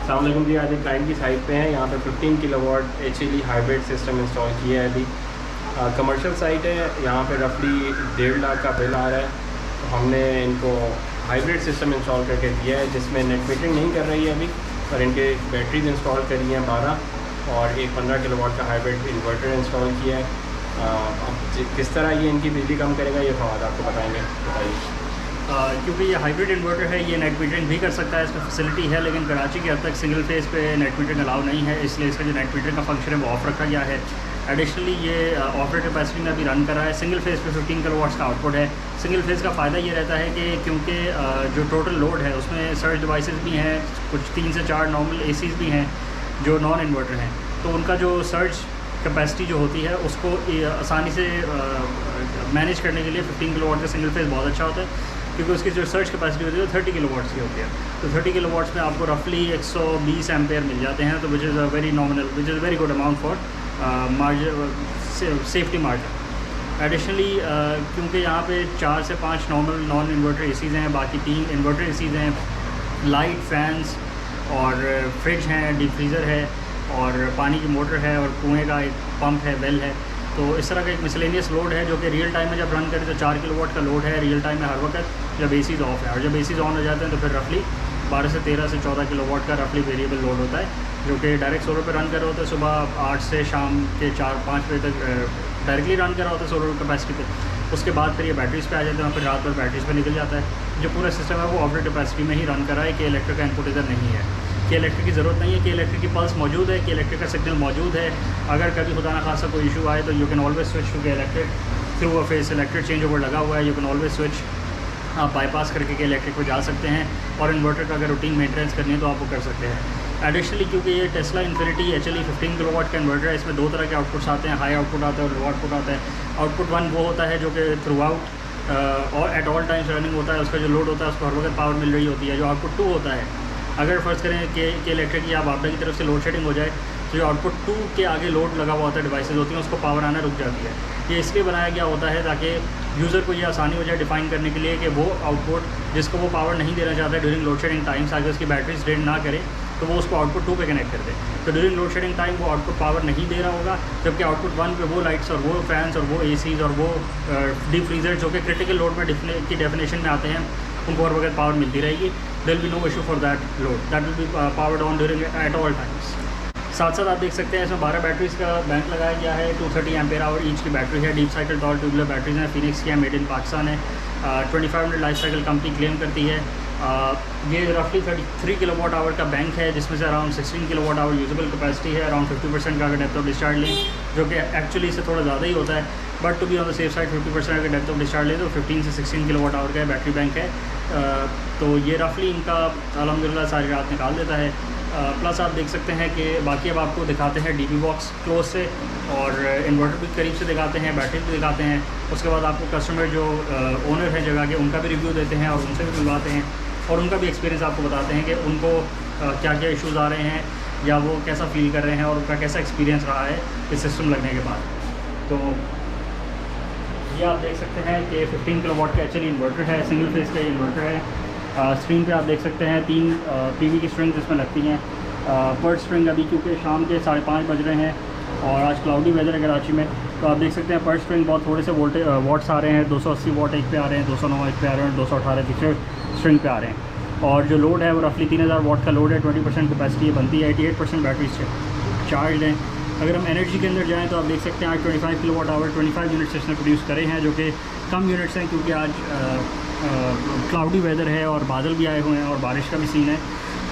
अस्सलाम वालेकुम जी। आज एक क्लाइंट की साइट पे हैं। यहाँ पे 15 kilowatt HED hybrid system install किया है अभी। कमर्शियल साइट है। यहाँ पे रफली 1.5 लाख का बिल आ रहा है। तो हमने इनको हाइब्रिड सिस्टम इंस्टॉल करके दिया है, जिसमें नेट मीटरिंग नहीं कर रही है अभी, पर इनके बैटरीज इंस्टॉल करी हैं 12 और एक 15 किलोवाट का हाइब्रिड इन्वर्टर इंस्टॉल किया है। अब किस तरह ये इनकी बिजली कम करेगा ये फवाद आपको बताएँगे। बताइए। क्योंकि ये हाइब्रिड इन्वर्टर है, ये नेट मीटरिंग भी कर सकता है, इसमें फैसिलिटी है, लेकिन कराची के हद तक सिंगल फेज़ पे नेट मीटरिंग अलाउ नहीं है, इसलिए इसका जो नेट मीटरिंग का फंक्शन है वो ऑफ रखा गया है। एडिशनली ये ऑपरेट कैपेसिटी में अभी रन कर रहा है। सिंगल फेज़ पे 15 किलोवाट्स का आउटपुट है। सिंगल फेज़ का फ़ायदा ये रहता है कि क्योंकि जो टोटल लोड है उसमें सर्च डिवाइसेस भी हैं, कुछ 3 से 4 नॉर्मल ACs भी हैं जो नॉन इन्वर्टर हैं, तो उनका जो सर्च कैपेसिटी जो होती है उसको आसानी से मैनेज करने के लिए 15 किलोवाट का सिंगल फेज़ बहुत अच्छा होता है, क्योंकि उसकी जो सर्च कैपेसिटी होती है वो 30 किलोवाट्स की होती है। तो 30 किलोवाट्स में आपको रफली 120 एम्पेयर मिल जाते हैं, तो which is a very nominal, which is very good amount for margin, safety margin. Additionally क्योंकि यहाँ पे 4 से 5 नॉन इन्वर्टर ACs हैं, बाकी 3 इन्वर्टर ACs हैं, लाइट, फैंस और फ्रिज हैं, डीप फ्रीज़र है और पानी की मोटर है और कुएँ का एक पंप है, वेल है। तो इस तरह का एक मिसलेनियस लोड है जो कि रियल टाइम में जब रन करें तो 4 किलोवाट का लोड है रियल टाइम में हर वक्त, जब ACs ऑफ है। और जब ACs ऑन हो जाते हैं तो फिर रफली 12 से 13 से 14 किलोवाट का रफली वेरिएबल लोड होता है, जो कि डायरेक्ट सोलर पर रन कर रहा होता है। सुबह 8 से शाम के 4-5 बजे तक डायरेक्टली रन कर रहा होता है सोलर कैपेसिटी पे। उसके बाद फिर ये बैटरीज़ पे आ जाते हैं, फिर रात भर बैटरीज़ पे निकल जाता है। जो पूरा सिस्टम है वो ऑपरेट कैपेसिटी में ही रन कर रहा है कि इलेक्ट्रिक का इनपुट इधर नहीं है, कि इलेक्ट्रिक की ज़रूरत नहीं है, कि इलेक्ट्रिक की पल्स मौजूद है, कि इलेक्ट्रिक का सिग्नल मौजूद है। अगर कभी खुदा ना खासा कोई इशू आए तो you can always switch to के electric through a phase. Electric change over लगा हुआ है, यू कैन ऑलवेज स्विच, आप बाईपास करके के इलेक्ट्रिक पर जा सकते हैं। और इन्वर्टर का अगर रूटीन मेंटेनेंस करनी है तो आप वो कर सकते हैं। एडिशनली क्योंकि ये टेस्ला इन्फिनिटी HLE 15 किलोवाट का इन्वर्टर है, इसमें 2 तरह के आउटपुट्स आते हैं, हाई आउटपुट आता है और लो आउटपुट आता है। आउटपुट 1 वो होता है जो कि थ्रू आउट और एट ऑल टाइम्स रनिंग होता है, उसका जो लोड होता है उसको हर वक्त पावर मिल रही होती है। जो आउटपुट 2 होता है, अगर फ़र्ज़ करें कि इलेक्ट्रिक या बापडा की तरफ से लोड शेडिंग हो जाए तो जो आउटपुट 2 के आगे लोड लगा हुआ होता है, डिवाइसेस होती हैं, उसको पावर आना रुक जाती है। ये इसलिए बनाया गया होता है ताकि यूज़र को ये आसानी हो जाए डिफ़ाइन करने के लिए कि वो आउटपुट जिसको वो पावर नहीं देना चाहता है ड्यूरिंग लोड शेडिंग टाइम, ताकि उसकी बैटरीज ड्रेन ना करे, तो वो उसको आउटपुट 2 पे कनेक्ट कर दे। तो ड्यूरिंग लोड शेडिंग टाइम वो आउटपुट पावर नहीं दे रहा होगा, जबकि आउटपुट 1 पे वो लाइट्स और वो फैंस और वो ACs और वो डीप फ्रीज़र जो कि क्रिटिकल लोड में की डेफिनेशन में आते हैं, उनको हर वक्त पावर मिलती रहेगी। There will be no issue for that load, that will be powered on during at all times. साथ साथ आप देख सकते हैं इसमें 12 बैटरीज़ का बैंक लगाया गया है। 230 एम्पेयर आवर ईच की बैटरी है। Deep cycle toll tubular batteries हैं, फिनिक्स की है, मेड इन पाकिस्तान है। 2500 लाइफ साइकिल कंपनी क्लेम करती है। ये रफली 33 किलोवाट आवर का बैंक है, जिसमें से around 16 kilowatt hour usable capacity है। अराउंड 50% का अगर डेप्थ ऑफ डिस्चार्ज लें, जो कि एक्चुअली इससे थोड़ा ज़्यादा ही होता है, but to be on the safe side 50% अगर डेप्थ ऑफ डिस्चार्ज लें तो 15 से 16 किलोवाट आवर का बैटरी बैंक है। तो ये रफली इनका अल्हम्दुलिल्लाह सारी रात निकाल देता है। प्लस आप देख सकते हैं कि बाकी अब आपको दिखाते हैं DP बॉक्स क्लोज से, और इन्वर्टर भी करीब से दिखाते हैं, बैटरी भी दिखाते हैं। उसके बाद आपको कस्टमर जो ओनर है जगह के, उनका भी रिव्यू देते हैं और उनसे भी मिलवाते हैं, और उनका भी एक्सपीरियंस आपको बताते हैं कि उनको क्या क्या इश्यूज़ आ रहे हैं या वो कैसा फ़ील कर रहे हैं और उनका कैसा एक्सपीरियंस रहा है इस सिस्टम लगने के बाद। तो ये आप देख सकते हैं कि 15 किलोवाट का HLE इन्वर्टर है, सिंगल फेस का इन्वर्टर है। स्ट्रिंग पे आप देख सकते हैं 3 PV की स्ट्रिंग्स इसमें लगती हैं पर स्ट्रिंग। अभी क्योंकि शाम के 5:30 बज रहे हैं और आज क्लाउडी वेदर है कराची में, तो आप देख सकते हैं पर स्ट्रिंग बहुत थोड़े से वाट्स आ रहे हैं। 280 वाट एक पे आ रहे हैं, 209 एक पे आ रहे हैं, 218 दूसरे स्ट्रिंग पे आ रहे हैं। और जो लोड है वो रफली 3000 वाट का लोड है। 20% कैपेसिटी बनती है। 88% बैटरी चार्ज है। अगर हम एनर्जी के अंदर जाएँ तो आप देख सकते हैं आज 25 किलोवाट आवर 25 यूनिट्स इसने प्रोड्यूस करे हैं, जो कि कम यूनिट्स हैं क्योंकि आज क्लाउडी वेदर है और बादल भी आए हुए हैं और बारिश का भी सीन है,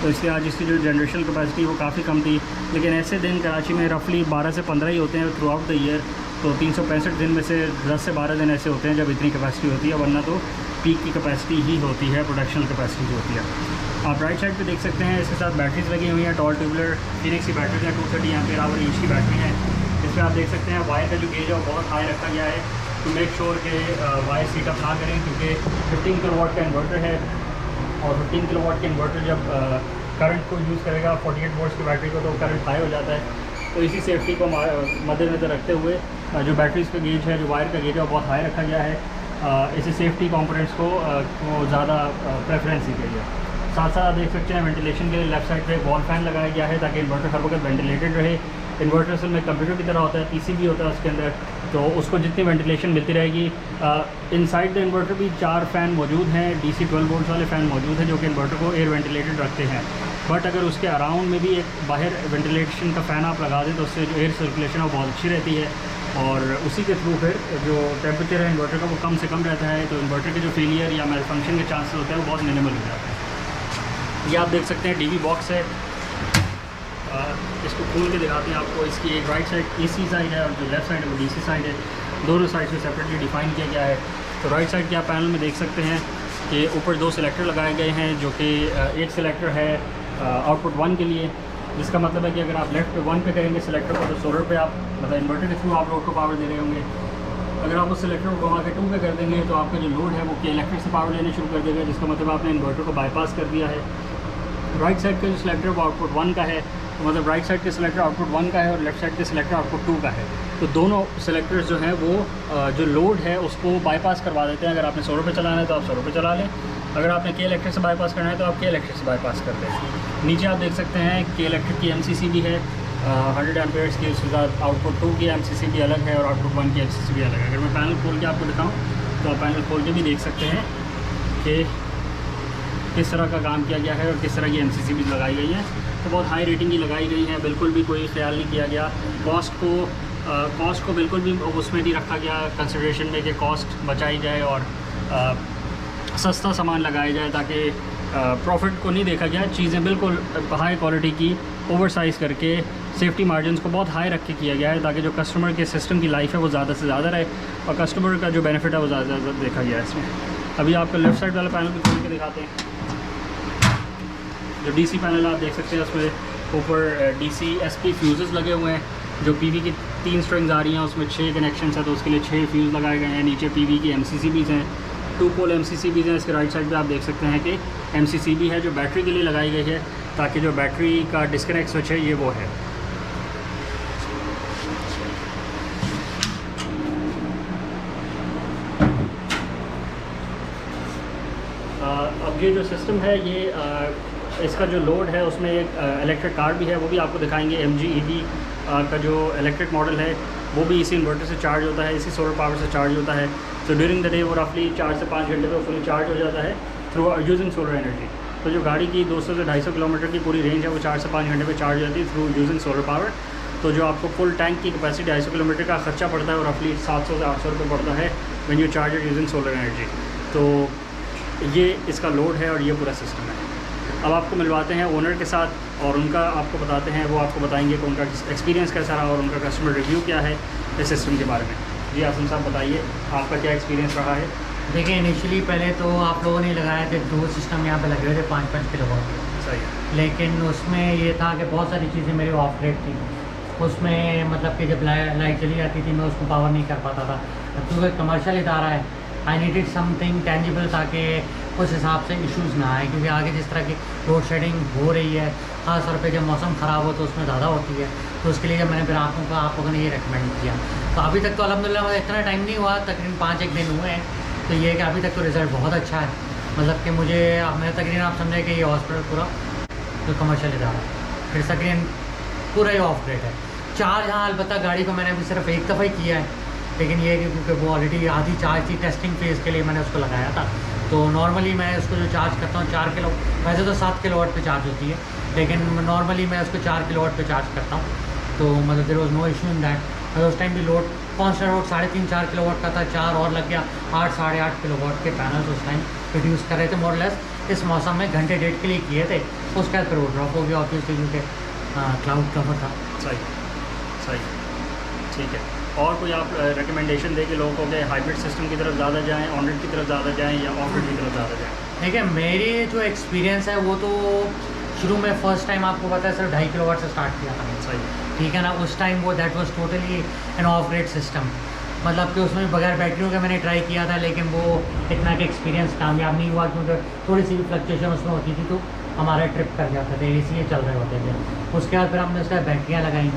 तो इसलिए आज इसकी जो जनरेशन कैपेसिटी वो काफ़ी कम थी। लेकिन ऐसे दिन कराची में रफली 12 से 15 ही होते हैं थ्रू आउट द ईयर, तो 365 दिन में से 10 से 12 दिन ऐसे होते हैं जब इतनी कैपेसिटी होती है, वरना तो पीक की कैपेसिटी ही होती है, प्रोडक्शन कैपेसिटी जो होती है। आप राइट साइड पे देख सकते हैं इसके साथ बैटरीज लगी हुई हैं, टॉल ट्यूबुलर फिनिक्स की बैटरी है, 230 एम्पेयर आवर ईच की बैटरी है। इसमें आप देख सकते हैं वायर का जो गेज है वो बहुत हाई रखा गया है टू मेक श्योर कि वायर सीट अप ना करें, क्योंकि 15 किलोवाट का इन्वर्टर है और 15 किलोवाट के इन्वर्टर जब करंट को यूज़ करेगा 48 वोल्ट्स की बैटरी को, तो करंट हाई हो जाता है। तो इसी सेफ्टी को मद्देनज़र रखते हुए जो बैटरीज़ का गेज है, जो वायर का गेज है, वो बहुत हाई रखा गया है। इसी सेफ्टी कंपोनेंट्स को ज़्यादा प्रेफरेंस दी गई है। साथ साथ आप देख सकते हैं वेंटिलेशन के लिए लेफ्ट साइड पे वॉल फैन लगाया गया है ताकि इन्वर्टर हर वक्त वेंटिलेटेड रहे। इन्वर्टर असल में कंप्यूटर की तरह होता है, पीसीबी होता है उसके अंदर, तो उसको जितनी वेंटिलेशन मिलती रहेगी। इनसाइड द इन्वर्टर भी 4 फ़ैन मौजूद हैं, DC 12 वोल्ट वाले फ़ैन मौजूद हैं जो कि इन्वर्टर को एयर वेंटिलेटेड रखते हैं। बट अगर उसके अराउंड में भी एक बाहर वेंटिलेशन का फ़ैन आप लगा दें तो उससे जो एयर सर्कुलेशन है वो बहुत अच्छी रहती है और उसी के थ्रू फिर जो टेम्परेचर है इन्वर्टर का वो कम से कम रहता है, तो इन्वर्टर के जो फेलियर या मेल फंक्शन के चांसेस होते हैं वो बहुत मिनिमल हो जाते हैं। ये आप देख सकते हैं DV बॉक्स है, इसको खोल के दिखाते हैं आपको। इसकी एक राइट साइड AC साइड है और जो लेफ़्ट साइड है वो DC साइड है, दोनों साइड से सेपरेटली डिफाइन किया गया है। तो राइट साइड के आप पैनल में देख सकते हैं कि ऊपर 2 सिलेक्टर लगाए गए हैं जो कि एक सिलेक्टर है आउटपुट 1 के लिए, जिसका मतलब है कि अगर आप लेफ्ट पे 1 पे करेंगे सिलेक्टर को तो सोलर पे आप मतलब इन्वर्टर के थ्रू आप लोड को पावर दे रहे होंगे। अगर आप उस सिलेक्टर को घुमा के 2 पे कर देंगे तो आपका जो लोड है वो के इलेक्ट्रिक से पावर लेने शुरू कर देगा, जिसका मतलब आपने इन्वर्टर को बाईपास कर दिया है। राइट साइड का जो सिलेक्टर वो आउटपुट 1 का है, तो मतलब राइट साइड के सिलेक्टर आउटपुट 1 का है और लेफ्ट साइड के सिलेक्टर आउटपुट 2 का है। तो दोनों सिलेक्टर्स जो हैं वो जो लोड है उसको बाईपास करवा देते हैं। अगर आपने सोलर पे चलाना है तो आप सोलर पे चला लें, अगर आपने के इलेक्ट्रिक से बाईपास करना है तो आप के इलेक्ट्रिक से बाईपास कर दें। नीचे आप देख सकते हैं के इलेक्ट्रिक की MCC भी है 100 एम्पेयर्स की, उसके साथ आउटपुट 2 की MCC भी अलग है और आउटपुट 1 की MCC भी अलग है। अगर मैं पैनल खोल के आपको दिखाऊँ तो आप पैनल खोल के भी देख सकते हैं कि किस तरह का काम किया गया है और किस तरह की MCC भी लगाई गई है। तो बहुत हाई रेटिंग की लगाई गई है, बिल्कुल भी कोई ख्याल नहीं किया गया। कॉस्ट को बिल्कुल भी उसमें नहीं रखा गया कंसिडरेशन में कि कॉस्ट बचाई जाए और सस्ता सामान लगाया जाए, ताकि प्रॉफिट को नहीं देखा गया। चीज़ें बिल्कुल हाई क्वालिटी की ओवर साइज़ करके सेफ्टी मार्जिन को बहुत हाई रख के किया गया है ताकि जो कस्टमर के सिस्टम की लाइफ है वो ज़्यादा से ज़्यादा रहे और कस्टमर का जो बेनिफिट है वो ज़्यादा से ज़्यादा देखा गया है इसमें। अभी आपको लेफ़्ट साइड वाला पैनल भी खोल के दिखाते हैं। जो DC पैनल आप देख सकते हैं उसमें ऊपर DC SP फ्यूज़ेस लगे हुए हैं, जो PV की 3 स्ट्रिंग्स आ रही हैं उसमें 6 कनेक्शन है तो उसके लिए 6 फ्यूज़ लगाए गए हैं। नीचे PV की MCC भी हैं, 2 पोल MCC भी हैं। इसके राइट साइड पे आप देख सकते हैं कि MCC भी है जो बैटरी के लिए लगाई गई है ताकि जो बैटरी का डिस्कनेक्ट स्विच है ये वो है। अब ये जो सिस्टम है ये इसका जो लोड है उसमें एक इलेक्ट्रिक कार भी है, वो भी आपको दिखाएंगे। MG EV का जो इलेक्ट्रिक मॉडल है वो भी इसी इन्वर्टर से चार्ज होता है, इसी सोलर पावर से चार्ज होता है। तो ड्यूरिंग द डे वो रफली 4 से 5 घंटे में फुली चार्ज हो जाता है थ्रू यूजिंग सोलर एनर्जी। तो जो गाड़ी की 200 से 250 किलोमीटर की पूरी रेंज है वो 4 से 5 घंटे में चार्ज हो जाती है थ्रू यूजिंग सोलर पावर। तो जो आपको फुल टैंक की कैपेसिटी 250 किलोमीटर का खर्चा पड़ता है और रफली 700 से 800 रुपये पड़ता है when you charge it using solar energy. तो ये इसका लोड है और ये पूरा सिस्टम है। अब आपको मिलवाते हैं ओनर के साथ और उनका आपको बताते हैं, वो आपको बताएंगे कि उनका एक्सपीरियंस कैसा रहा और उनका कस्टमर रिव्यू क्या है इस सिस्टम के बारे में। जी आसिम साहब बताइए आपका क्या एक्सपीरियंस रहा है। देखिए इनिशियली पहले तो आप लोगों ने लगाया थे 2 सिस्टम यहाँ पे लगे हुए थे 5-5 किलोवाट, सही है। लेकिन उसमें ये था कि बहुत सारी चीज़ें मेरी ऑफ रेट थी। उसमें मतलब कि जब लाइट चली जाती थी मैं उसको पावर नहीं कर पाता था। क्योंकि कमर्शियल इदारा है, आई नीडेड समथिंग टेंजिबल ताकि उस हिसाब से इश्यूज़ ना आए, क्योंकि आगे जिस तरह की लोड शेडिंग हो रही है ख़ास तौर पे जब मौसम ख़राब हो तो उसमें ज़्यादा होती है। तो उसके लिए जब मैंने फिर आप लोगों ने ये रेकमेंड किया तो अभी तक तो अल्हम्दुलिल्लाह मुझे इतना टाइम नहीं हुआ, तकरीबन 5-1 दिन हुए हैं। तो ये कि अभी तक तो रिज़ल्ट बहुत अच्छा है, मतलब कि मुझे अब मैं तकरीबन आप समझे कि ये हॉस्पिटल पूरा जो कमर्शियल इदारा फिर तकरीबन पूरा ही ऑफ ग्रेड है। चार्ज हाँ अलबत्ता गाड़ी को मैंने अभी सिर्फ एक दफ़ा ही किया है, लेकिन ये कि क्योंकि वो ऑलरेडी आधी चार्ज थी टेस्टिंग फेज़ के लिए मैंने उसको लगाया था। तो नॉर्मली मैं उसको जो चार्ज करता हूँ 4 किलो, वैसे तो 7 किलोवाट पे चार्ज होती है, लेकिन नॉर्मली मैं उसको 4 किलोवाट पे चार्ज करता हूँ। तो मतलब there was no issue in that. उस टाइम भी लोड कॉन्स्टेंट लोड 3.5-4 किलोवाट का था, 4 और लग गया 8-8.5 किलोवाट के पैनल्स उस टाइम प्रोड्यूस कर रहे थे मोर लेस। इस मौसम में घंटे 1.5 के लिए किए थे, उसके बाद फिर वो ड्रॉप हो गया ऑब्वियसली क्योंकि क्लाउड कवर था। सही ठीक है। और कोई आप रिकमेंडेशन दें कि लोगों को कि हाइब्रिड सिस्टम की तरफ ज़्यादा जाएँ, ऑन ग्रिड की तरफ ज़्यादा जाएँ या ऑफ ग्रिड की तरफ ज़्यादा जाएँ? देखिए मेरी जो एक्सपीरियंस है वो तो शुरू में फ़र्स्ट टाइम आपको पता है सिर्फ 2.5 किलोवाट से स्टार्ट किया था। सही ठीक है ना, उस टाइम वो that was totally an off grid system, मतलब कि उसमें बगैर बैटरियों का मैंने ट्राई किया था, लेकिन वो इतना का एक्सपीरियंस कामयाब नहीं हुआ क्योंकि थोड़ी सी भी फ्लक्चुएशन उसमें होती थी तो हमारा ट्रिप कर जाते थे, इसलिए चल रहे होते थे। उसके बाद फिर हमने उसका बैटरियाँ लगाई।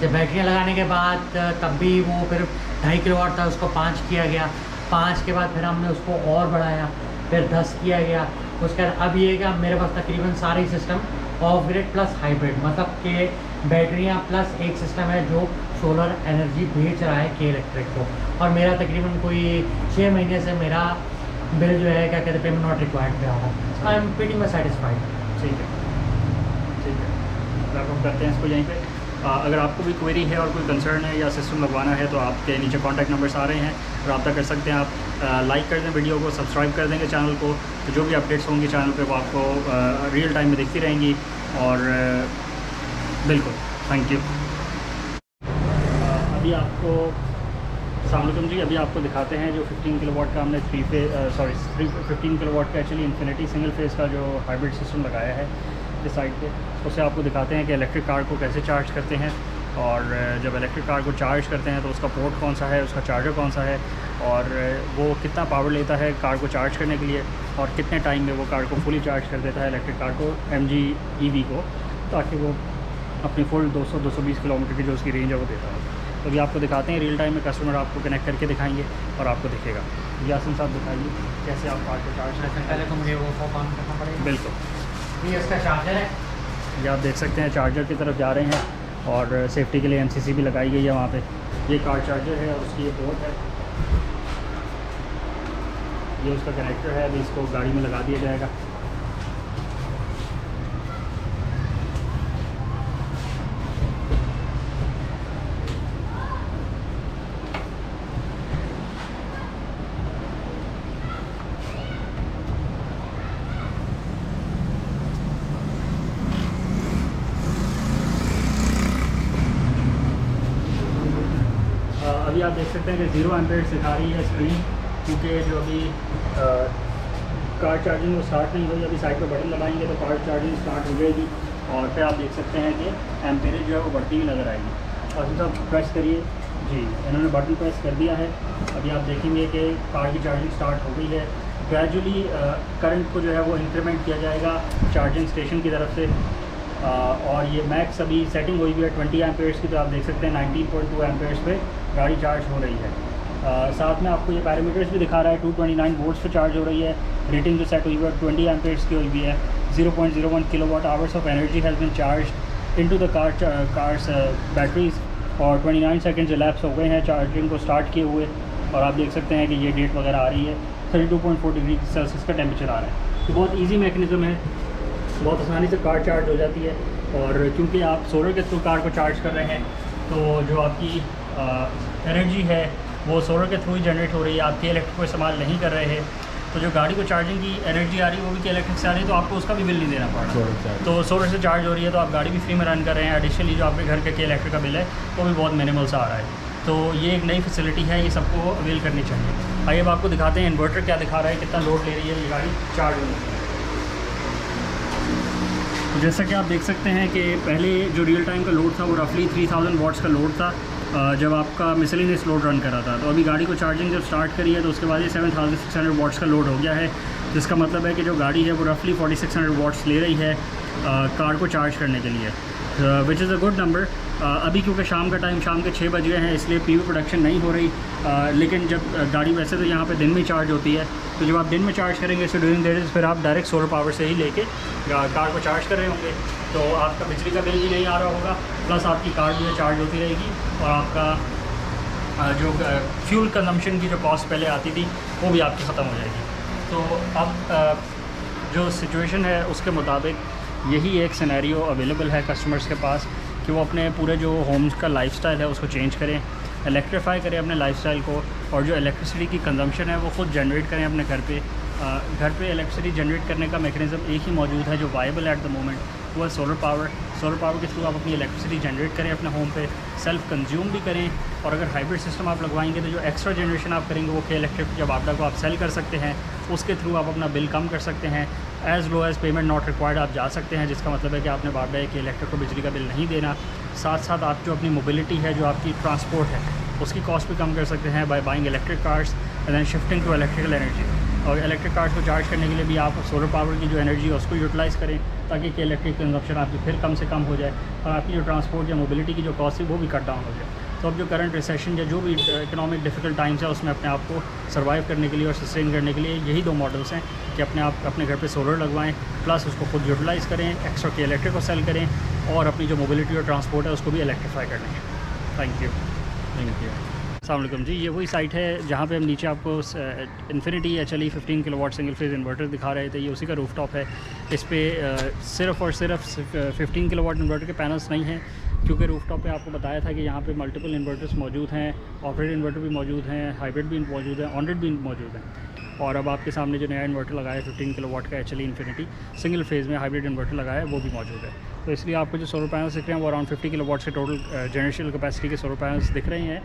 जब बैटरियाँ लगाने के बाद तब भी वो फिर 2.5 किलोवाट था, उसको 5 किया गया। 5 के बाद फिर हमने उसको और बढ़ाया, फिर 10 किया गया। उसके बाद अब ये है कि अब मेरे पास तकरीबन सारे system of grid plus hybrid, मतलब कि बैटरियाँ प्लस एक सिस्टम है जो सोलर एनर्जी बेच रहा है के इलेक्ट्रिक को। और मेरा तकरीबन कोई 6 महीने से मेरा बिल जो है क्या कहते हैं पेमेंट नॉट रिक्वायर्ड पे आ रहा है। I am pretty much satisfied. ठीक है, ठीक है, रैप अप करते हैं इसको यहीं पे। अगर आपको भी क्वेरी है और कोई कंसर्न है या सिस्टम लगवाना है तो आपके नीचे कॉन्टैक्ट नंबर्स आ रहे हैं, रब्ता कर सकते हैं आप। लाइक कर दें वीडियो को, सब्सक्राइब कर देंगे चैनल को, तो जो भी अपडेट्स होंगी चैनल पे वो आपको रियल टाइम में दिखती रहेंगी। और बिल्कुल थैंक यू। अभी आपको अस्सलामुअलैकुम जी, अभी आपको दिखाते हैं जो 15 किलोवाट का हमने 15 किलोवाट का एक्चुअली इन्फिनिटी सिंगल फेस का जो हाइब्रिड सिस्टम लगाया है इस साइड पे। उससे आपको दिखाते हैं कि इलेक्ट्रिक कार को कैसे चार्ज करते हैं, और जब इलेक्ट्रिक कार को चार्ज करते हैं तो उसका पोर्ट कौन सा है, उसका चार्जर कौन सा है, और वो कितना पावर लेता है कार को चार्ज करने के लिए, और कितने टाइम में वो कार को फुली चार्ज कर देता है इलेक्ट्रिक कार को, MG EV को, ताकि वो अपनी फुल 200-220 किलोमीटर की जो उसकी रेंज है वो देता है। तो अभी आपको दिखाते हैं रियल टाइम में, कस्टमर आपको कनेक्ट करके दिखाएंगे और आपको दिखेगा। यासिन साहब दिखाइए कैसे आप कार को चार्ज करते हैं। पहले तो मुझे वो ऑन करना पड़ेगा। बिल्कुल, ये इसका चार्जर है, ये आप देख सकते हैं चार्जर की तरफ जा रहे हैं, और सेफ्टी के लिए MCC भी लगाई गई है वहाँ पे। ये कार चार्जर है और उसकी ये पोर्ट है, ये उसका कनेक्टर है। अभी इसको गाड़ी में लगा दिया जाएगा। अभी आप देख सकते हैं कि 0 एम्पेयर सिखा रही है स्क्रीन, क्योंकि जो अभी कार चार्जिंग वो स्टार्ट नहीं हुई। अभी साइड पर बटन दबाएंगे तो कार चार्जिंग स्टार्ट हो जाएगी, और फिर आप देख सकते हैं कि एम्पेरेज जो है वो बढ़ती हुई नज़र आएगी। और सब प्रेस करिए जी, इन्होंने बटन प्रेस कर दिया है। अभी आप देखेंगे कि कार की चार्जिंग स्टार्ट हो गई है। ग्रेजुअली करंट को जो है वो इंक्रीमेंट किया जाएगा चार्जिंग स्टेशन की तरफ से। और ये मैक्स अभी सेटिंग हुई हुई है 20 एम्पेयर्स की, तो आप देख सकते हैं 19.2 एम्पेयर्स पे गाड़ी चार्ज हो रही है। साथ में आपको ये पैरामीटर्स भी दिखा रहा है, 229 वोल्ट्स पे चार्ज हो रही है। रेटिंग जो सेट हुई है 20 एम्पेयर्स की हुई है। 0.01 kilowatt hours of energy has been charge into the cars batteries, और 29 सेकंड्स रिलैप्स हो गए हैं चार्जिंग को स्टार्ट किए हुए। और आप देख सकते हैं कि ये डेट वगैरह आ रही है। 32.4 डिग्री सेल्सियस का टेम्परेचर आ रहा है। तो बहुत ईजी मैकेनिज़्म है, बहुत आसानी से कार चार्ज हो जाती है। और क्योंकि आप सोलर के थ्रू कार को चार्ज कर रहे हैं, तो जो आपकी एनर्जी है वो सोलर के थ्रू ही जनरेट हो रही है, आप के इलेक्ट्रिक को इस्तेमाल नहीं कर रहे हैं। तो जो गाड़ी को चार्जिंग की एनर्जी आ रही है वो भी के इलेक्ट्रिक से आ रही है, तो आपको उसका भी बिल नहीं देना पड़ रहा। तो सोलर से चार्ज हो रही है तो आप गाड़ी भी फ्री में रन कर रहे हैं। एडिशनली जो आपके घर के इलेक्ट्रिक का बिल है वो भी बहुत मिनिमल सा आ रहा है। तो ये एक नई फैसिलिटी है, ये सबको अवेल करनी चाहिए। आइए अब आपको दिखाते हैं इन्वर्टर क्या दिखा रहा है, कितना लोड ले रही है ये गाड़ी चार्ज होने में। तो जैसा कि आप देख सकते हैं कि पहले जो रियल टाइम का लोड था वो रफली 3000 वाट्स का लोड था जब आपका मिसलेनियस लोड रन कर रहा था। तो अभी गाड़ी को चार्जिंग जब स्टार्ट करी है तो उसके बाद ये 7600 वाट्स का लोड हो गया है, जिसका मतलब है कि जो गाड़ी है वो रफली 4600 वाट्स ले रही है कार को चार्ज करने के लिए, which is a good number. अभी क्योंकि शाम का टाइम, शाम के 6 बज गए हैं, इसलिए PV प्रोडक्शन नहीं हो रही। लेकिन जब गाड़ी वैसे तो यहाँ पे दिन में चार्ज होती है, तो जब आप दिन में चार्ज करेंगे सो ड्यूरिंग दैट फिर आप डायरेक्ट सोलर पावर से ही लेके कार को चार्ज कर रहे होंगे, तो आपका बिजली का बिल भी नहीं आ रहा होगा, प्लस आपकी कार जो है चार्ज होती रहेगी, और आपका जो फ्यूल कंजम्पशन की जो कॉस्ट पहले आती थी वो भी आपकी ख़त्म हो जाएगी। तो अब जो सिचुएशन है उसके मुताबिक यही एक सिनेरियो अवेलेबल है कस्टमर्स के पास कि वो अपने पूरे जो होम्स का लाइफस्टाइल है उसको चेंज करें, इलेक्ट्रीफाई करें अपने लाइफस्टाइल को, और जो इलेक्ट्रिसिटी की कंजम्पशन है वो ख़ुद जनरेट करें अपने घर पे। इलेक्ट्रिसिटी जनरेट करने का मेकनिज़म एक ही मौजूद है जो वायबल एट द मोमेंट, वो है सोलर पावर। सोलर पावर के थ्रू आप अपनी इलेक्ट्रिसिटी जनरेट करें अपने होम पे, सेल्फ कंज्यूम भी करें, और अगर हाइब्रिड सिस्टम आप लगवाएंगे तो जो एक्स्ट्रा जनरेशन आप करेंगे वो के इलेक्ट्रिक जब आपदा को आप सेल कर सकते हैं, उसके थ्रू आप अपना बिल कम कर सकते हैं। As low as payment not required आप जा सकते हैं, जिसका मतलब है कि आपने बारडा के इलेक्ट्रिक को बिजली का बिल नहीं देना। साथ साथ आप जो अपनी मोबिलिटी है, जो आपकी ट्रांसपोर्ट है, उसकी कॉस्ट भी कम कर सकते हैं by buying electric cars and then shifting to electrical energy. और इलेक्ट्रिक कार्स को चार्ज करने के लिए भी आप सोलर पावर की जो एनर्जी है उसको यूटिलाइज़ करें, ताकि कि इलेक्ट्रिक कंजप्शन आपकी फिर कम से कम हो जाए और आपकी जो ट्रांसपोर्ट या मोबिलिटी की जो कॉस्ट है वो भी कट डाउन हो जाए। तो अब जो करंट रिसेशन या जो भी इकोनॉमिक डिफ़िकल्ट टाइम्स है उसमें अपने आप को सर्वाइव करने के लिए और सस्टेन करने के लिए यही दो मॉडल्स हैं कि अपने आप अपने घर पे सोलर लगवाएं, प्लस उसको खुद यूटिलाइज़ करें, एक्स्ट्रा के इलेक्ट्रिक को सेल करें और अपनी जो मोबिलिटी और ट्रांसपोर्ट है उसको भी इलेक्ट्रीफाई कर लें। Thank you. अस्सलाम वालेकुम जी, ये वही साइट है जहाँ पे हम नीचे आपको infinity HLE 15 kilowatt single phase inverter दिखा रहे थे। ये उसी का रूफटॉप है। इस पर सिर्फ़ और सिर्फ 15 किलोवाट इन्वर्टर के पैनल्स नहीं हैं, क्योंकि रूफटॉप पे आपको बताया था कि यहाँ पे मल्टीपल इन्वर्टर्स मौजूद हैं, ऑपरेट इन्वर्टर भी मौजूद हैं, हाइब्रिड भी मौजूद हैं, ऑन-ग्रिड भी मौजूद हैं। और अब आपके सामने जो नया इन्वर्टर लगाया है 15 किलोवाट का HLE इन्फिनिटी सिंगल फेज़ में हाइब्रिड इन्वर्टर लगाया है वो भी मौजूद है। तो इसलिए आपको जो सोलर पैनल्स दिख रहे हैं वो अराउंड 50 किलोवाट से टोटल जनरेशन कैपेसिटी के सोलर पैनल्स दिख रहे हैं,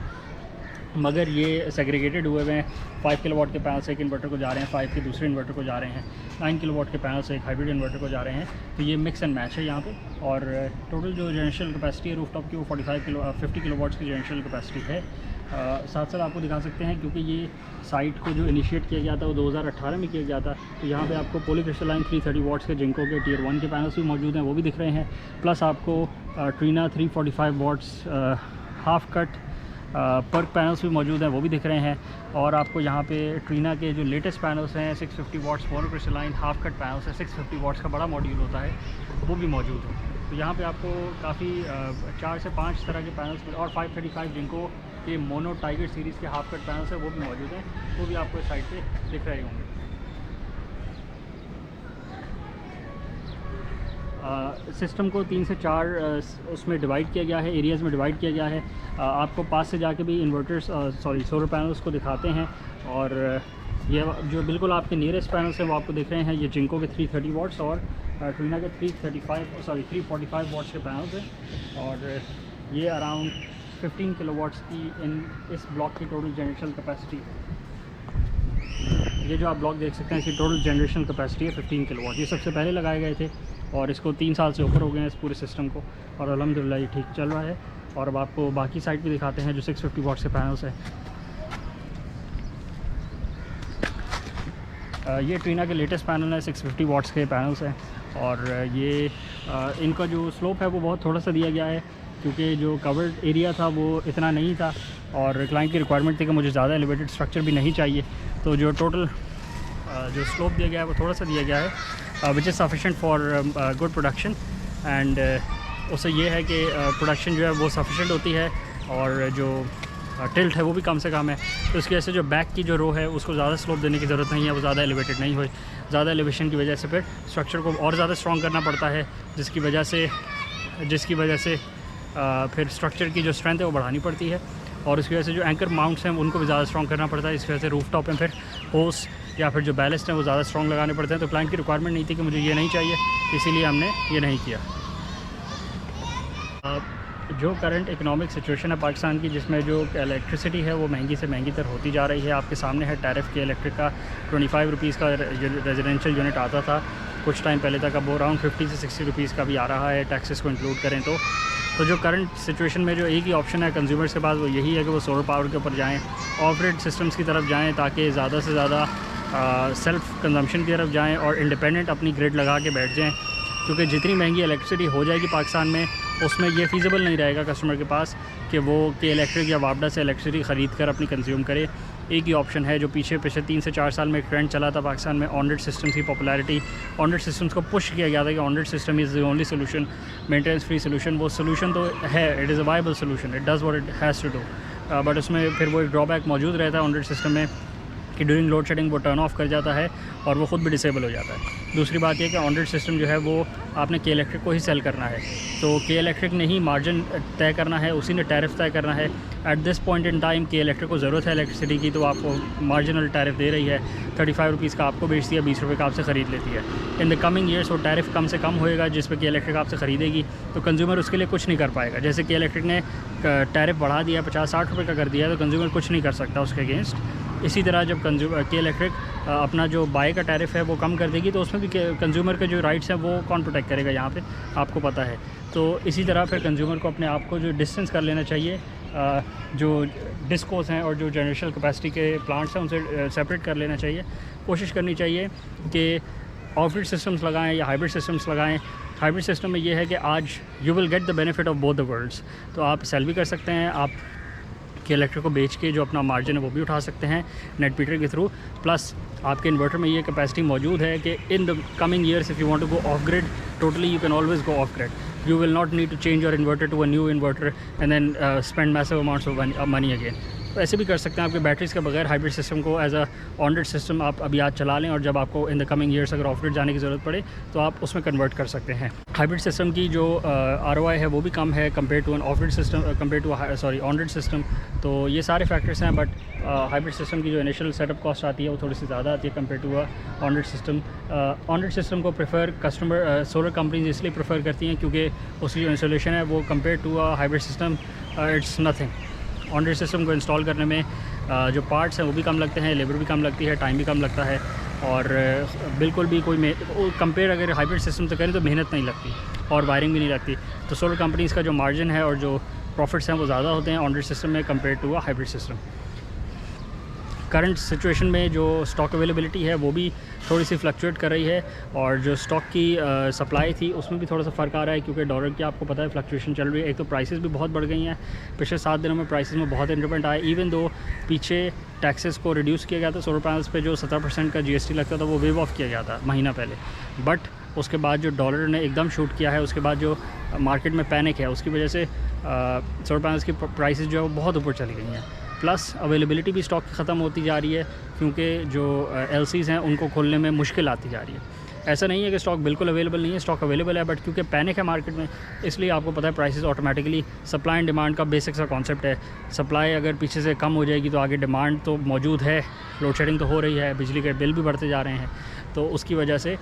मगर ये सेग्रीगेटेड हुए हुए हैं। 5 किलोवाट के पैनल से एक इन्वर्टर को जा रहे हैं, 5 के दूसरे इन्वर्टर को जा रहे हैं, 9 किलोवाट के पैनल से एक हाइब्रिड इन्वर्टर को जा रहे हैं। तो ये मिक्स एंड मैच है यहाँ पे। और टोटल जो जनरेशन कैपेसिटी है रूफटॉप की वो 50 किलोवाट्स की जनरेशन कैपेसिटी है। साथ साथ आपको दिखा सकते हैं, क्योंकि ये साइट को जो इनिशिएट किया गया था वो 2018 में किया गया था, तो यहाँ पे आपको पॉलीक्रिस्टलाइन 330 वाट्स के जिंको के टियर 1 के पैनल्स भी मौजूद हैं, वो भी दिख रहे हैं। प्लस आपको Trina 345 watts half cut PERC panels भी मौजूद हैं, वो भी दिख रहे हैं। और आपको यहाँ पे ट्रीना के जो लेटेस्ट पैनल्स हैं 650 watts monocrystalline half cut panels है, 650 वाट्स का बड़ा मॉड्यूल होता है, वो भी मौजूद है। तो यहाँ पे आपको काफ़ी 4 से 5 तरह के पैनल्स और 535 जिनको के मोनो टाइगर सीरीज़ के हाफ कट पैनल्स है वो भी मौजूद हैं, वो भी आपको इस साइड पे दिख रहे होंगे। सिस्टम को 3 से 4 उसमें डिवाइड किया गया है, एरियाज़ में डिवाइड किया गया है। आपको पास से जाके भी इन्वर्टर्स सोलर पैनल्स को दिखाते हैं। और ये जो बिल्कुल आपके नियरेस्ट पैनल्स हैं वो आपको दिख रहे हैं, ये जिंको के 330 वाट्स और ट्रीना के 345 वाट्स के पैनल्स हैं। और ये अराउंड 15 किलोवाट्स की इस ब्लॉक की टोटल जनरेशन कैपेसिटी है। ये जो आप ब्लॉक देख सकते हैं इसकी टोटल जनरेशन कैपेसिटी है 15 किलोवाट। ये सबसे पहले लगाए गए थे और इसको 3 साल से ऊपर हो गए हैं इस पूरे सिस्टम को, और अल्हम्दुलिल्लाह ये ठीक चल रहा है। और अब आपको बाकी साइड भी दिखाते हैं जो 650 वाट्स के पैनल्स हैं। ये ट्रीना के लेटेस्ट पैनल है, 650 वाट्स के पैनल्स हैं। और ये इनका जो स्लोप है वो बहुत थोड़ा सा दिया गया है, क्योंकि जो कवर्ड एरिया था वो इतना नहीं था और क्लाइंट की रिक्वायरमेंट थी कि मुझे ज़्यादा एलिवेटेड स्ट्रक्चर भी नहीं चाहिए। तो जो टोटल जो स्लोप दिया गया है वो थोड़ा सा दिया गया है, which is sufficient for good production. And उससे ये है कि प्रोडक्शन जो है वो सफिशेंट होती है और जो टिल्ट है वो भी कम से कम है। तो उसकी वजह से जो बैक की जो रो है उसको ज़्यादा स्लोप देने की ज़रूरत नहीं है, वो ज़्यादा एलिवेटेड नहीं हुई। ज़्यादा एलिवेशन की वजह से फिर स्ट्रक्चर को और ज़्यादा स्ट्रॉन्ग करना पड़ता है, जिसकी वजह से फिर स्ट्रक्चर की जो स्ट्रेंथ है वो बढ़ानी पड़ती है। और उसकी वजह से जो एंकर माउंट्स हैं उनको भी ज़्यादा स्ट्रॉन्ग करना पड़ता है। इसकी वजह से रूफ टॉप में फिर होस या फिर जो बैलेस्ट हैं वो ज़्यादा स्ट्रॉन्ग लगाने पड़ते हैं। तो क्लाइंट की रिक्वायरमेंट नहीं थी कि मुझे ये नहीं चाहिए, इसीलिए हमने ये नहीं किया। जो करंट इकोनॉमिक सिचुएशन है पाकिस्तान की, जिसमें जो इलेक्ट्रिसिटी है वो महंगी से महंगी तर होती जा रही है। आपके सामने है टैरिफ के इलेक्ट्रिक का 25 रुपीज़ का रेजिडेंशियल यूनिट आता था कुछ टाइम पहले तक, अब वो अराउंड 50 से 60 रुपीज़ का भी आ रहा है टैक्सेस को इंक्लूड करें तो जो करंट सिचुएशन में जो एक ही ऑप्शन है कंज्यूमर्स के पास वो यही है कि वो सोलर पावर के ऊपर जाएँ, ऑफ ग्रिड सिस्टम्स की तरफ जाएँ, ताकि ज़्यादा से ज़्यादा सेल्फ़ कंजम्पशन की तरफ जाएँ और इंडिपेंडेंट अपनी ग्रिड लगा के बैठ जाएँ। क्योंकि जितनी महंगी इलेक्ट्रिसिटी हो जाएगी पाकिस्तान में, उसमें ये फ़ीज़िबल नहीं रहेगा कस्टमर के पास कि वो के इलेक्ट्रिक या वापडा से इलेक्ट्रिसिटी ख़रीद कर अपनी कंज्यूम करे। एक ही ऑप्शन है जो पीछे 3 से 4 साल में एक ट्रेंड चला था पाकिस्तान में, ऑन ग्रिड सिस्टम्स की पॉपुलैरिटी। ऑन ग्रिड सिस्टम्स को पुश किया गया था कि on grid system is the only solution, maintenance free solution. वो सोल्यूशन तो है, it is a viable solution, it does what it has to do, but उसमें फिर वो एक ड्रॉबैक मौजूद रहता है ऑन ग्रिड सिस्टम में कि ड्यूरिंग लोड शेडिंग वो टर्न ऑफ कर जाता है और वो ख़ुद भी डिसेबल हो जाता है। दूसरी बात यह कि ऑन ग्रिड सिस्टम जो है वो आपने के इलेक्ट्रिक को ही सेल करना है, तो के इलेक्ट्रिक ने ही मार्जिन तय करना है, उसी ने टैरिफ तय करना है। At this point in time के इलेक्ट्रिक को ज़रूरत है इलेक्ट्रिसिटी की, तो आपको मार्जिनल टैरिफ दे रही है, 35 रुपीज़ का आपको बेचती है, 20 रुपये का आपसे ख़रीद लेती है। इन द कमिंग ईयर्स वो टैरिफ कम से कम होएगा जिस पर के इलेक्ट्रिक आपसे ख़रीदेगी, तो कंज्यूमर उसके लिए कुछ नहीं कर पाएगा। जैसे के इलेक्ट्रिक ने टैरिफ बढ़ा दिया, 50-60 रुपये का कर दिया, तो कंज्यूमर कुछ नहीं कर सकता उसके अगेंस्ट। इसी तरह जब के इलेक्ट्रिक अपना जो बाय का टैरिफ है वो कम कर देगी, तो उसमें भी कंज्यूमर के जो राइट्स हैं वो कौन प्रोटेक्ट करेगा, यहाँ पे आपको पता है। तो इसी तरह फिर कंज्यूमर को अपने आप को जो डिस्टेंस कर लेना चाहिए, जो डिस्कोस हैं और जो जनरेशन कैपेसिटी के प्लांट्स हैं उनसे सेपरेट कर लेना चाहिए। कोशिश करनी चाहिए कि ऑफ ग्रिड सिस्टम्स लगाएं या हाइब्रिड सिस्टम्स लगाएं। हाइब्रिड सिस्टम में ये है कि आज you will get the benefit of both the worlds, तो आप सेल भी कर सकते हैं, आप कि इलेक्ट्रिक को बेच के जो अपना मार्जिन है वो भी उठा सकते हैं नेट मीटर के थ्रू। प्लस आपके इन्वर्टर में ये कैपेसिटी मौजूद है कि in the coming years if you want to go off grid totally you can always go off grid. You will not need to change your inverter to a new inverter and then spend massive amounts of money again. तो ऐसे भी कर सकते हैं आपके batteries के बगैर hybrid system को as a on grid system आप अभी आज चला लें, और जब आपको इन द कमिंग ईयर्स अगर ऑफ ग्रिड जाने की ज़रूरत पड़े तो आप उसमें कन्वर्ट कर सकते हैं। हाइब्रिड सिस्टम की जो ROI है वो भी कम है compare to an off grid system, compare to on grid system. तो ये सारे फैक्टर्स हैं, बट हाइब्रिड सिस्टम की जो इनिशियल सेटअप कॉस्ट आती है वो थोड़ी सी ज़्यादा आती है compare to on grid system. On grid system को प्रेफर कस्टमर सोलर कंपनीज इसलिए प्रेफर करती हैं क्योंकि उसकी जो इंस्टॉलेशन है वो compare to hybrid system it's nothing. On grid system को इंस्टॉल करने में जो पार्ट्स हैं वो भी कम लगते हैं, लेबर भी कम लगती है, टाइम भी कम लगता है, और बिल्कुल भी कोई कंपेयर अगर हाइब्रिड सिस्टम से करें तो मेहनत नहीं लगती और वायरिंग भी नहीं लगती। तो सोलर कंपनीज़ का जो मार्जिन है और जो प्रॉफिट्स हैं वो ज़्यादा होते हैं ऑन ग्रिड सिस्टम में compare to hybrid system. Current situation में जो स्टॉक अवेलेबिलिटी है वो भी थोड़ी सी फ्लक्चुएट कर रही है, और जो स्टॉक की सप्लाई थी उसमें भी थोड़ा सा फ़र्क आ रहा है क्योंकि डॉलर की आपको पता है फ्लक्चुएशन चल रही है। एक तो प्राइसेस भी बहुत बढ़ गई हैं, पिछले 7 दिनों में प्राइसेस में बहुत इंक्रीमेंट आया। इवन दो पीछे टैक्सेस को रिड्यूस किया गया था, सोलर पैनल्स पे जो 17% का GST लगता था वो वेव ऑफ किया गया था महीना पहले, बट उसके बाद जो डॉलर ने एकदम शूट किया है, उसके बाद जो मार्केट में पैनिक है उसकी वजह से सोलर पैनल्स की प्राइसेस जो है वो बहुत ऊपर चली गई हैं। प्लस अवेलेबिलिटी भी स्टॉक की ख़त्म होती जा रही है क्योंकि जो LCs हैं उनको खोलने में मुश्किल आती जा रही है। ऐसा नहीं है कि स्टॉक बिल्कुल अवेलेबल नहीं है, स्टॉक अवेलेबल है, बट क्योंकि पैनिक है मार्केट में इसलिए आपको पता है prices automatically, supply and demand का बेसिक सा कॉन्सेप्ट है। सप्लाई अगर पीछे से कम हो जाएगी तो आगे डिमांड तो मौजूद है, लोड शेडिंग तो हो रही है, बिजली के बिल भी बढ़ते जा रहे हैं, तो उसकी वजह से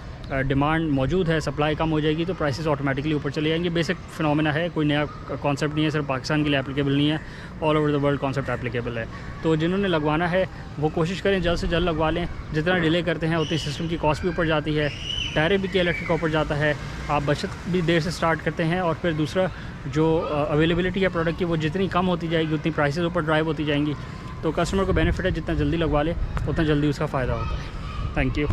डिमांड मौजूद है, सप्लाई कम हो जाएगी तो प्राइसेस ऑटोमेटिकली ऊपर चले जाएंगे। बेसिक फिनोमेना है, कोई नया कॉन्सेप्ट नहीं है, सिर्फ पाकिस्तान के लिए एप्लीकेबल नहीं है, all over the world concept applicable है। तो जिन्होंने लगवाना है वो कोशिश करें जल्द से जल्द लगवा लें। जितना डिले करते हैं उतनी सिस्टम की कॉस्ट भी ऊपर जाती है, टैरिफ भी के इलेक्ट्रिक का ऊपर जाता है, आप बचत भी देर से स्टार्ट करते हैं, और फिर दूसरा जो अवेलेबिलिटी है प्रोडक्ट की वो जितनी कम होती जाएगी उतनी प्राइसेस ऊपर ड्राइव होती जाएंगी। तो कस्टमर को बेनिफिट है, जितना जल्दी लगवा ले उतना जल्दी उसका फ़ायदा होता है। Thank you.